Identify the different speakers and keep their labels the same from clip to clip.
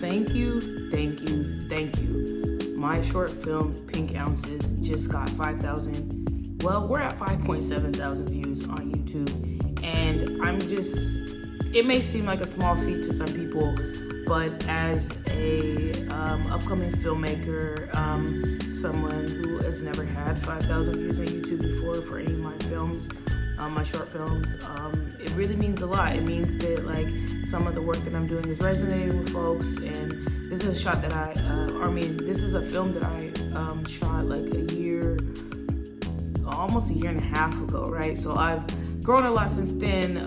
Speaker 1: thank you, thank you, thank you. My short film, Pink Ounces, just got 5,000. Well, we're at 5.7 thousand views on YouTube. And it may seem like a small feat to some people, but as a upcoming filmmaker, someone who has never had 5,000 views on YouTube before for any of my films, my short films, it really means a lot. It means that like some of the work that I'm doing is resonating with folks, and this is a shot that this is a film that I shot like almost a year and a half ago, right? So I've grown a lot since then,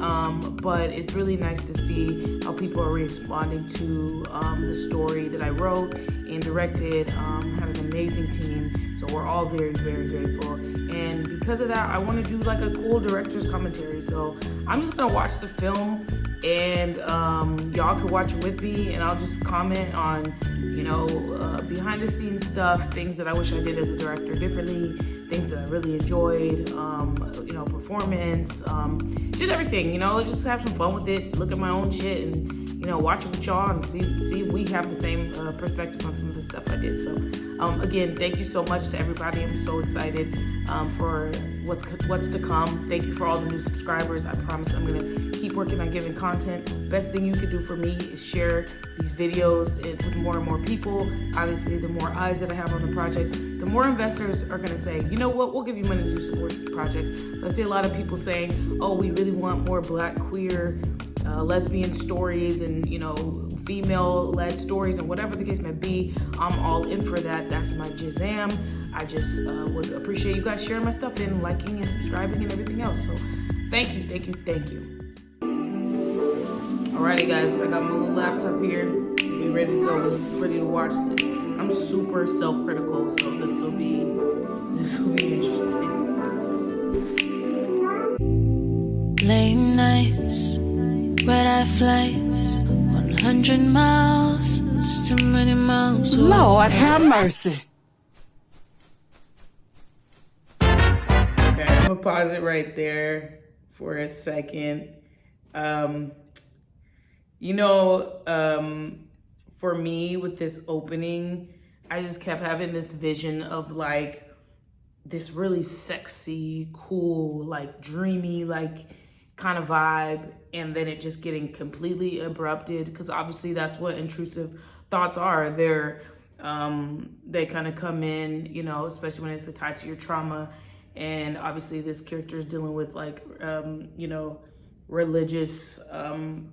Speaker 1: but it's really nice to see how people are responding to the story that I wrote and directed. Had an amazing team, so we're all very, very grateful. And because of that, I want to do like a cool director's commentary. So I'm just gonna watch the film, and y'all can watch it with me, and I'll just comment on, behind the scenes stuff, things that I wish I did as a director differently, things that I really enjoyed, performance, just everything, let's just have some fun with it, look at my own shit, and, watch it with y'all and see if we have the same perspective on some of the stuff I did. So, again, thank you so much to everybody. I'm so excited for what's to come. Thank you for all the new subscribers. I promise I'm gonna keep working on giving content. Best thing you could do for me is share these videos with more and more people. Obviously, the more eyes that I have on the project, the more investors are gonna say, you know what, we'll give you money to support these projects. I see a lot of people saying, oh, we really want more Black, queer, lesbian stories and, female-led stories, and whatever the case may be, I'm all in for that. That's my jazam. I just would appreciate you guys sharing my stuff and liking and subscribing and everything else. So thank you, thank you, thank you. Alrighty guys, I got my little laptop here. Be ready to go, ready to watch this. I'm super self-critical, so this will be interesting.
Speaker 2: Late nights, red-eye flights, 100 miles, it's too many miles.
Speaker 3: Lord have mercy.
Speaker 1: Okay, I'm gonna pause it right there for a second. For me with this opening, I just kept having this vision of like this really sexy, cool, like dreamy, like kind of vibe, and then it just getting completely abrupted, because obviously that's what intrusive thoughts are. They kind of come in, especially when it's tied to your trauma, and obviously this character is dealing with like religious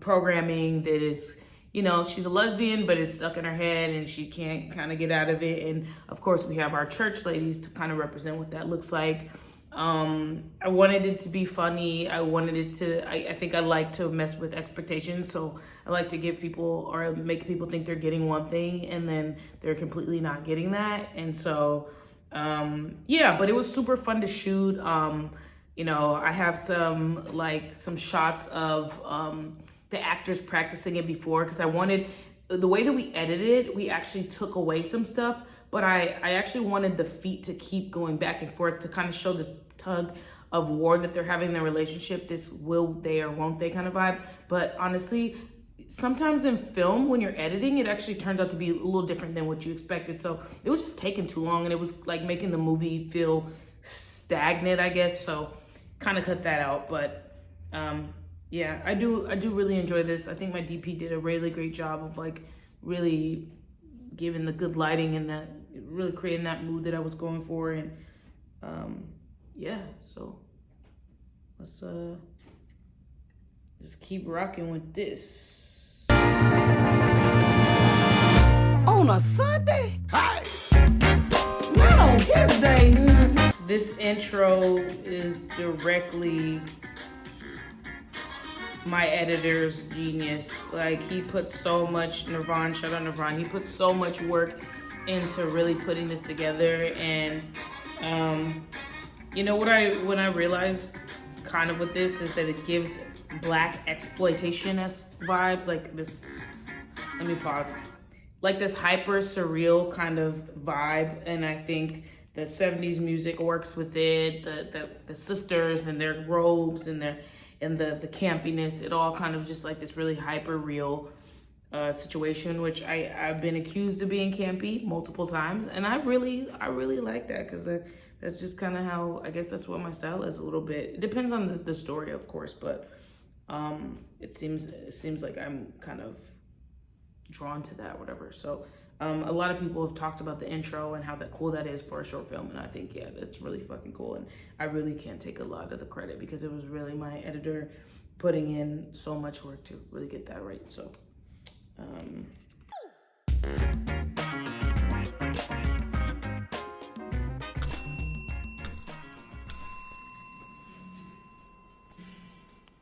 Speaker 1: programming that is, she's a lesbian, but it's stuck in her head and she can't kind of get out of it. And of course we have our church ladies to kind of represent what that looks like. I wanted it to be funny. I think I like to mess with expectations. So I like to give people or make people think they're getting one thing and then they're completely not getting that. And so, but it was super fun to shoot. I have some shots of, the actors practicing it before, because I wanted, the way that we edited it, we actually took away some stuff, but I actually wanted the feet to keep going back and forth to kind of show this tug of war that they're having in their relationship, this will they or won't they kind of vibe. But honestly, sometimes in film, when you're editing, it actually turns out to be a little different than what you expected. So it was just taking too long, and it was like making the movie feel stagnant, I guess. So kind of cut that out. But yeah, I do really enjoy this. I think my DP did a really great job of like really giving the good lighting and that really creating that mood that I was going for. And yeah, so let's just keep rocking with this.
Speaker 3: On a Sunday? Hi. Not on his day.
Speaker 1: This intro is directly my editor's genius. Like, he put so much, Nirvan, shout out Nirvan, he put so much work into really putting this together. And when I realized kind of with this is that it gives Black exploitation-esque vibes, like this, let me pause, like this hyper surreal kind of vibe. And I think the 70s music works with it, the sisters and their robes and the campiness, it all kind of just like this really hyper real situation, which I've been accused of being campy multiple times, and I really like that because that's just kind of how, I guess that's what my style is a little bit. It depends on the story, of course, but it seems like I'm kind of drawn to that, whatever. So a lot of people have talked about the intro and how cool that is for a short film, and I think, yeah, that's really fucking cool. And I really can't take a lot of the credit because it was really my editor putting in so much work to really get that right. So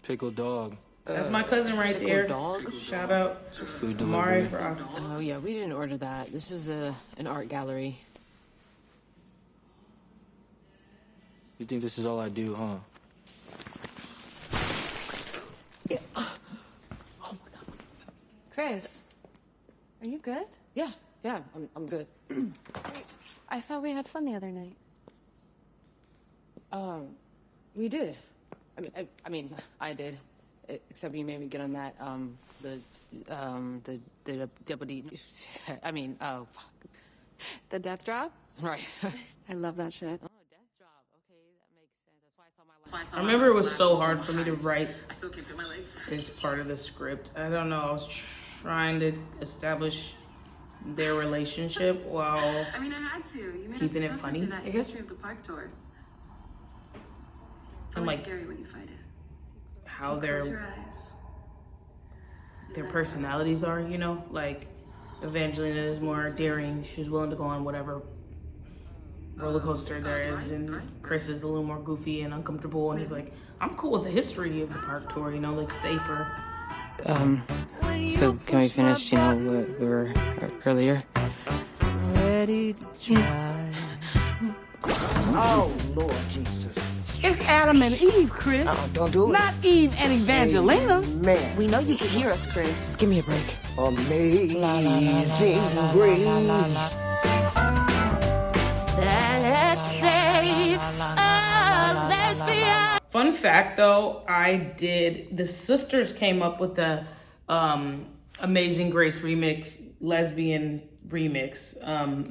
Speaker 4: Pickle dog.
Speaker 1: that's my cousin right there.
Speaker 5: Dog?
Speaker 1: Shout out
Speaker 4: It's a food
Speaker 1: Mari
Speaker 4: delivery.
Speaker 1: for us.
Speaker 5: Oh yeah, we didn't order that. This is an art gallery.
Speaker 4: You think this is all I do, huh?
Speaker 6: Chris, are you good?
Speaker 5: Yeah, I'm good.
Speaker 6: I thought we had fun the other night.
Speaker 5: We did. I did. Except you made me get on that the double D. I mean, oh fuck.
Speaker 6: The death drop?
Speaker 5: Right.
Speaker 6: I love that shit.
Speaker 5: Oh, death drop. Okay, that makes sense. That's why I saw my.
Speaker 1: I remember it was so hard for me to write
Speaker 5: I still can't feel my legs.
Speaker 1: this part of the script. I don't know. I was trying to establish their relationship while
Speaker 7: I mean, I had to. You made
Speaker 1: keeping
Speaker 7: us
Speaker 1: it
Speaker 7: suffer
Speaker 1: funny,
Speaker 7: through that
Speaker 1: I guess.
Speaker 7: history of the park tour. It's
Speaker 1: And,
Speaker 7: always
Speaker 1: like,
Speaker 7: scary when you fight it.
Speaker 1: how
Speaker 7: You close your eyes.
Speaker 1: their personalities are, you know, like Evangelina is more daring. She's willing to go on whatever roller coaster there is, and Chris is a little more goofy and uncomfortable, and he's like, I'm cool with the history of the park tour, you know, like safer.
Speaker 5: So can we finish? You know what we were earlier.
Speaker 3: Ready to try. Oh, Lord Jesus. It's Adam and Eve, Chris.
Speaker 8: Oh, don't do it.
Speaker 3: Not Eve and Evangelina.
Speaker 8: Man,
Speaker 6: We know you can hear us, Chris.
Speaker 5: Just give me a break.
Speaker 8: amazing grace.
Speaker 1: Fun fact though, the sisters came up with the Amazing Grace remix, lesbian remix.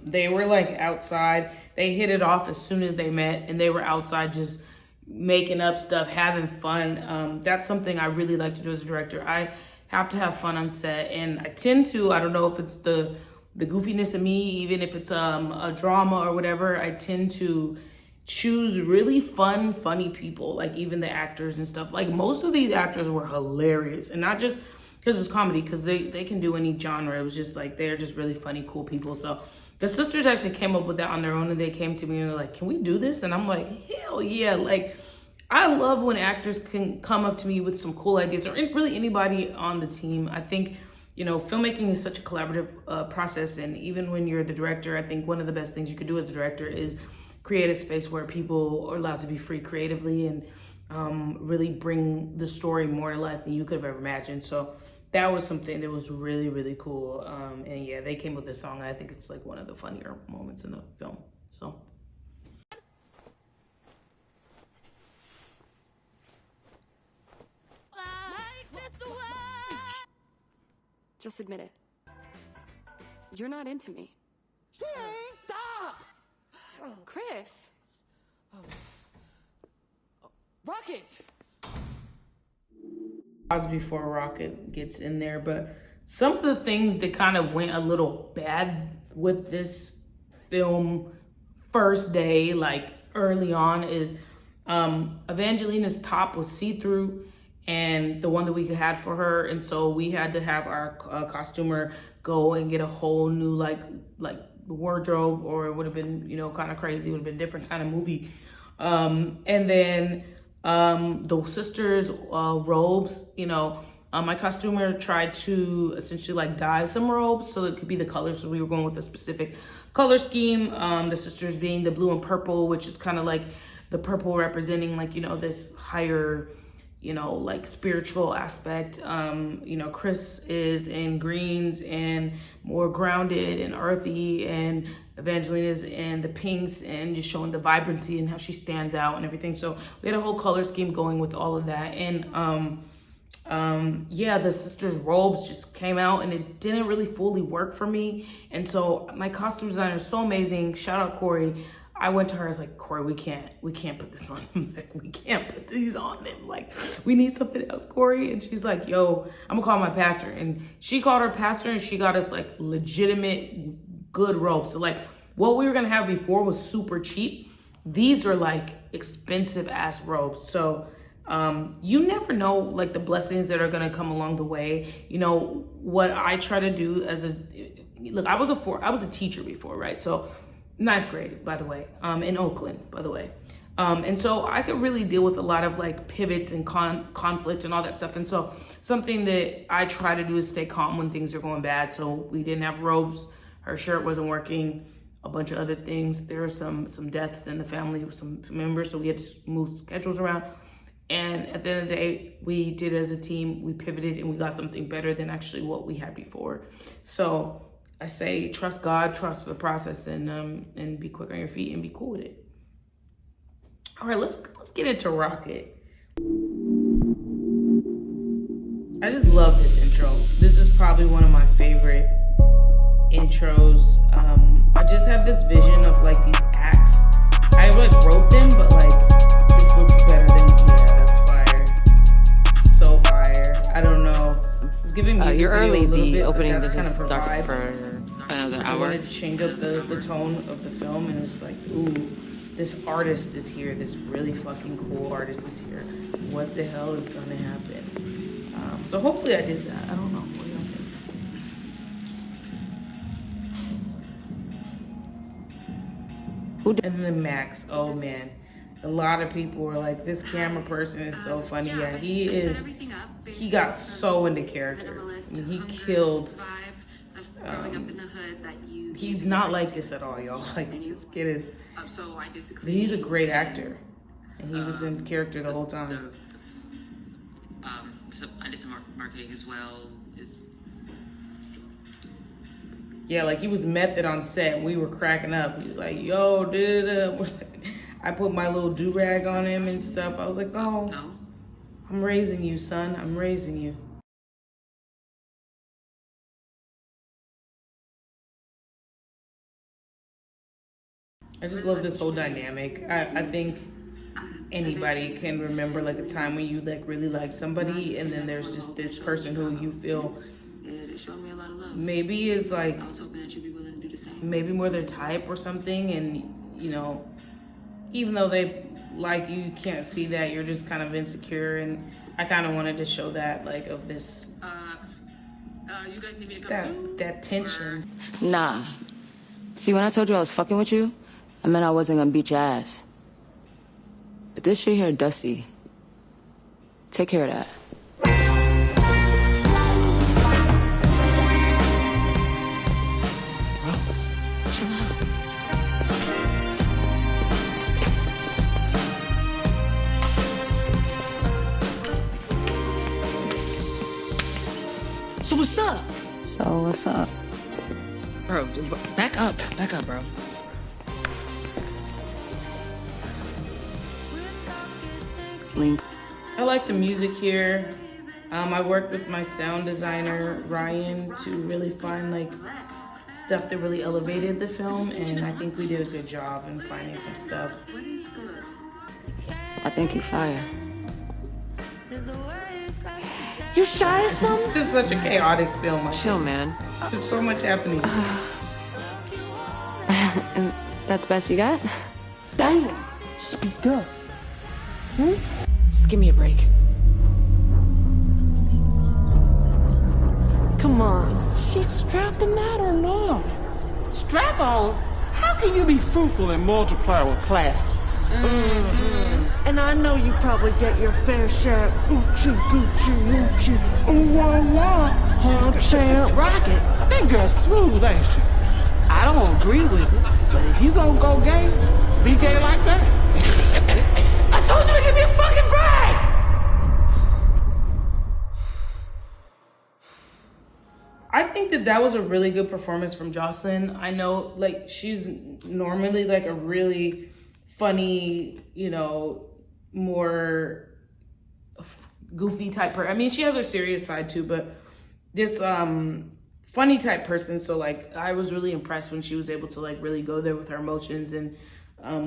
Speaker 1: They were like outside, they hit it off as soon as they met, and they were outside just making up stuff, having fun. That's something I really like to do as a director. I have to have fun on set, and I tend to, I don't know if it's the goofiness of me, even if it's a drama or whatever, I tend to choose really fun, funny people, like even the actors and stuff. Like most of these actors were hilarious, and not just because it's comedy, because they can do any genre. It was just like, they're just really funny, cool people. So the sisters actually came up with that on their own, and they came to me and they're like, can we do this? And I'm like, hell yeah. Like, I love when actors can come up to me with some cool ideas, or really anybody on the team. I think, you know, filmmaking is such a collaborative process, and even when you're the director, I think one of the best things you could do as a director is create a space where people are allowed to be free creatively and really bring the story more to life than you could have ever imagined. So that was something that was really, really cool. And yeah, they came with this song, and I think it's like one of the funnier moments in the film. So.
Speaker 6: Just admit it. You're not into me.
Speaker 5: Stop!
Speaker 6: Chris!
Speaker 5: Rocket!
Speaker 1: Pause before Rocket gets in there, but some of the things that kind of went a little bad with this film first day, like early on, is Evangelina's top was see-through, and the one that we had for her, and so we had to have our costumer go and get a whole new like wardrobe, or it would have been, you know, kind of crazy. It would have been a different kind of movie. And then the sisters' robes, you know, my costumer tried to essentially like dye some robes so it could be the colors. So we were going with a specific color scheme. The sisters being the blue and purple, which is kind of like the purple representing like, you know, this higher, you know, like spiritual aspect. You know, Chris is in greens and more grounded and earthy, and Evangelina's in the pinks and just showing the vibrancy and how she stands out and everything. So we had a whole color scheme going with all of that. And yeah, the sisters' robes just came out and it didn't really fully work for me. And so my costume designer is so amazing. Shout out Corey. I went to her, I was like, Corey, we can't put this on them. Like, we can't put these on them. Like, we need something else, Corey. And she's like, yo, I'm gonna call my pastor. And she called her pastor and she got us like legitimate good robes. So like what we were gonna have before was super cheap. These are like expensive ass robes. So you never know like the blessings that are gonna come along the way. You know, what I try to do as look, I was a teacher before, right? So 9th grade, by the way, in Oakland, by the way. And so I could really deal with a lot of like pivots and conflict and all that stuff. And so something that I try to do is stay calm when things are going bad. So we didn't have robes. Her shirt wasn't working, a bunch of other things. There were some deaths in the family with some members. So we had to move schedules around. And at the end of the day, we did as a team, we pivoted and we got something better than actually what we had before. So I say, trust God, trust the process, and be quick on your feet and be cool with it. All right, let's get into Rocket. I just love this intro. This is probably one of my favorite intros. I just have this vision of like these acts. I like wrote them, but like this looks better than that's fire. So fire. I don't know. It's giving me
Speaker 5: You're early. The
Speaker 1: bit,
Speaker 5: opening
Speaker 1: does
Speaker 5: just
Speaker 1: kind of
Speaker 5: start for another
Speaker 1: I
Speaker 5: hour.
Speaker 1: wanted to change up the tone of the film, and it's like, ooh, this artist is here. This really fucking cool artist is here. What the hell is gonna happen? So hopefully I did that. I don't know. What do y'all think? And then Max, oh man. A lot of people were like, this camera person is so funny. Yeah, he got so into character. I mean, he killed. He's not like this at all, y'all. Like, this kid is, he's a great actor. And he was in character the whole time.
Speaker 8: So I did some marketing as well.
Speaker 1: Yeah, like he was method on set and we were cracking up. He was like, yo, I put my little do-rag on him and stuff. I was like, oh, I'm raising you, son. I'm raising you. I just love this whole dynamic. I think anybody can remember like a time when you like really like somebody and then there's just this person who you feel maybe is like maybe more their type or something, and you know, even though they like you can't see that, you're just kind of insecure. And I kind of wanted to show that like of this
Speaker 8: You guys need me to come
Speaker 1: that tension.
Speaker 5: Nah. See, when I told you I was fucking with you, I meant I wasn't gonna beat your ass. But this shit here dusty. Take care of that.
Speaker 3: Chill out. So what's up?
Speaker 5: So what's up?
Speaker 8: Bro, back up, bro.
Speaker 5: Link.
Speaker 1: I like the music here. I worked with my sound designer, Ryan, to really find like stuff that really elevated the film, and I think we did a good job in finding some stuff.
Speaker 5: I think you fire.
Speaker 3: You shy or something?
Speaker 1: It's just such a chaotic film.
Speaker 5: Chill, man.
Speaker 1: There's so much happening.
Speaker 5: Is that the best you got?
Speaker 3: Damn. Speak up.
Speaker 5: Just give me a break.
Speaker 3: Come on. She's strapping that or not? Strap-ons? How can you be fruitful and multiply with plastic? And I know you probably get your fair share of oochie, goochie, woochie, ooh, wah, wah, huh, champ, rocket. That girl's smooth, ain't she? I don't agree with it, but if you gonna go gay, be gay like that. I told you to give me a fucking break!
Speaker 1: I think that was a really good performance from Jocelyn. I know, like, she's normally like a really funny, you know, more goofy type person. I mean, she has her serious side too, but this funny type person. So like, I was really impressed when she was able to like really go there with her emotions, and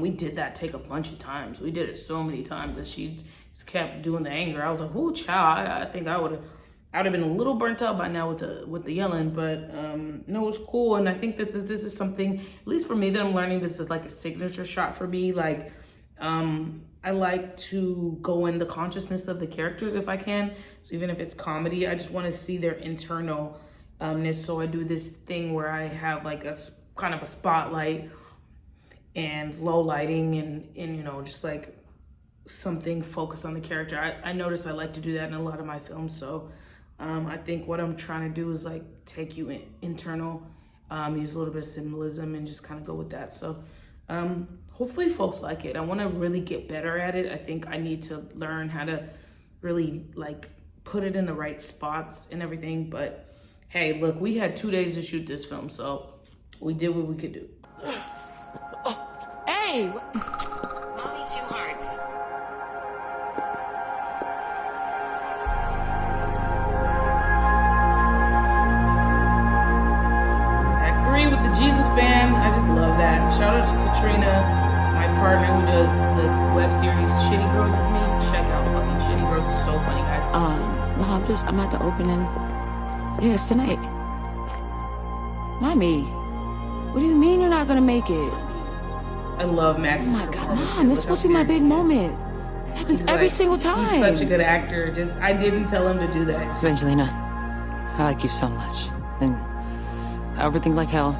Speaker 1: we did that take a bunch of times. We did it so many times that she just kept doing the anger. I was like, oh, child, I think I'd have been a little burnt out by now with the yelling, but no, it was cool. And I think that this is something, at least for me, that I'm learning. This is like a signature shot for me. Like, I like to go in the consciousness of the characters if I can. So even if it's comedy, I just want to see their internalness. So I do this thing where I have like a kind of a spotlight and low lighting and you know, just like something focused on the character. I notice I like to do that in a lot of my films. So I think what I'm trying to do is like take you internal, use a little bit of symbolism and just kind of go with that. So hopefully folks like it. I want to really get better at it. I think I need to learn how to really like put it in the right spots and everything. But hey, look, we had 2 days to shoot this film, so we did what we could do.
Speaker 6: Hey!
Speaker 7: Mommy, 2 hearts.
Speaker 1: Act 3 with the Jesus fan. I just love that. Shout out to Katrina, my partner who does the web series Shitty Girls with me. Check out fucking Shitty Girls. It's so funny, guys.
Speaker 5: No, I'm at the opening. Yeah, it's tonight. Mommy, what do you mean you're not gonna make it?
Speaker 1: I love Max's
Speaker 5: Oh my God,
Speaker 1: performance.
Speaker 5: Mom, this is supposed to be my big moment. This happens
Speaker 1: He's
Speaker 5: every
Speaker 1: like-
Speaker 5: single time.
Speaker 1: He's such a good actor. Just I didn't tell him to do that.
Speaker 5: Angelina, I like you so much. And I overthink like hell.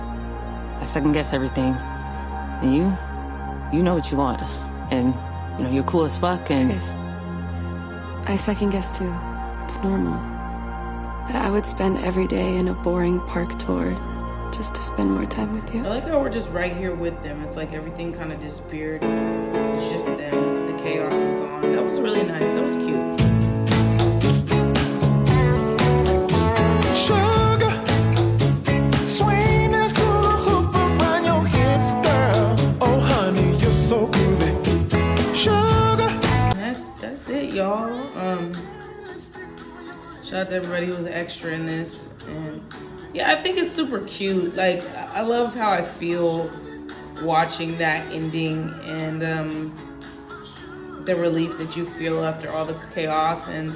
Speaker 5: I second guess everything. And you know what you want. And, you know, you're cool as fuck and...
Speaker 6: Chris, I second guess too. It's normal. But I would spend every day in a boring park tour just to spend more time with you.
Speaker 1: I like how we're just right here with them. It's like everything kind of disappeared. It's just them. The chaos is gone. That was really nice. That was cute.
Speaker 9: Sugar, swing that hula hoop around your hips, girl. Oh, honey, you're so groovy. Sugar.
Speaker 1: That's it, y'all. Shout out to everybody who was an extra in this. And yeah, I think it's super cute. Like, I love how I feel watching that ending and the relief that you feel after all the chaos. And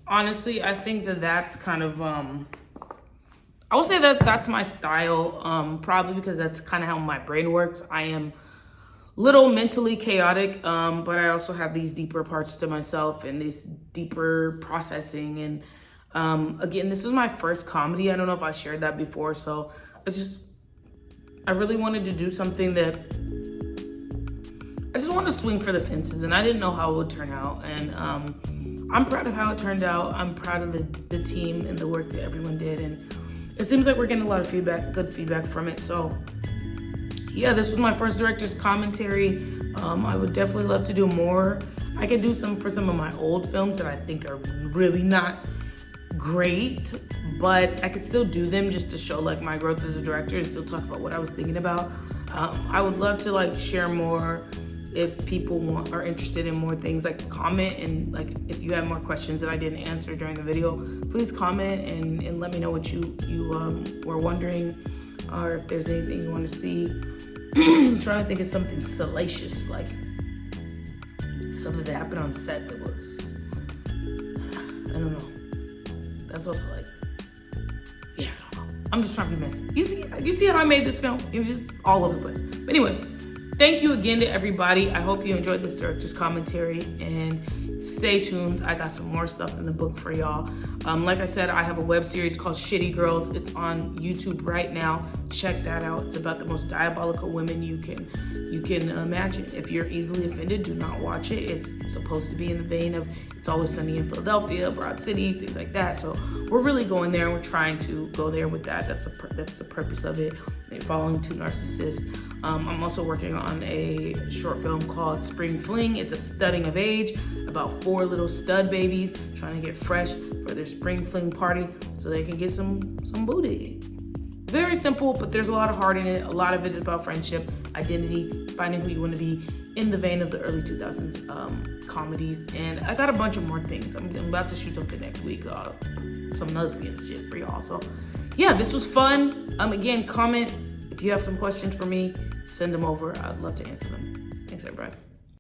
Speaker 1: honestly, I think that that's kind of I will say that that's my style, probably because that's kind of how my brain works. I am little mentally chaotic, but I also have these deeper parts to myself and this deeper processing. And again, this is my first comedy. I don't know if I shared that before, so I really wanted to do something that I just want to swing for the fences, and I didn't know how it would turn out. And I'm proud of how it turned out. I'm proud of the team and the work that everyone did, and it seems like we're getting a lot of feedback, good feedback from it. So yeah, this was my first director's commentary. I would definitely love to do more. I could do some for some of my old films that I think are really not great, but I could still do them just to show like my growth as a director and still talk about what I was thinking about. I would love to like share more if people are interested in more things. Like comment, and like if you have more questions that I didn't answer during the video, please comment and let me know what you were wondering, or if there's anything you want to see. I'm trying to think of something salacious, like something that happened on set that was, I don't know. That's also like, yeah, I don't know. I'm just trying to be messy. You see how I made this film? It was just all over the place. But anyway, thank you again to everybody. I hope you enjoyed this director's commentary, and stay tuned. I got some more stuff in the book for y'all. Like I said, I have a web series called Shitty Girls. It's on YouTube right now. Check that out. It's about the most diabolical women you can imagine. If you're easily offended, do not watch it. It's supposed to be in the vein of It's Always Sunny in Philadelphia, Broad City, things like that. So we're really going there, and we're trying to go there with that. That's the purpose of it. They're following 2 narcissists. I'm also working on a short film called Spring Fling. It's a studding of age about 4 little stud babies trying to get fresh for their spring fling party so they can get some booty. Very simple, but there's a lot of heart in it. A lot of it is about friendship, identity, finding who you want to be, in the vein of the early 2000s comedies. And I got a bunch of more things. I'm about to shoot something next week, some lesbian shit for y'all. So yeah, this was fun. Again, comment if you have some questions for me, send them over. I'd love to answer them. Thanks, everybody.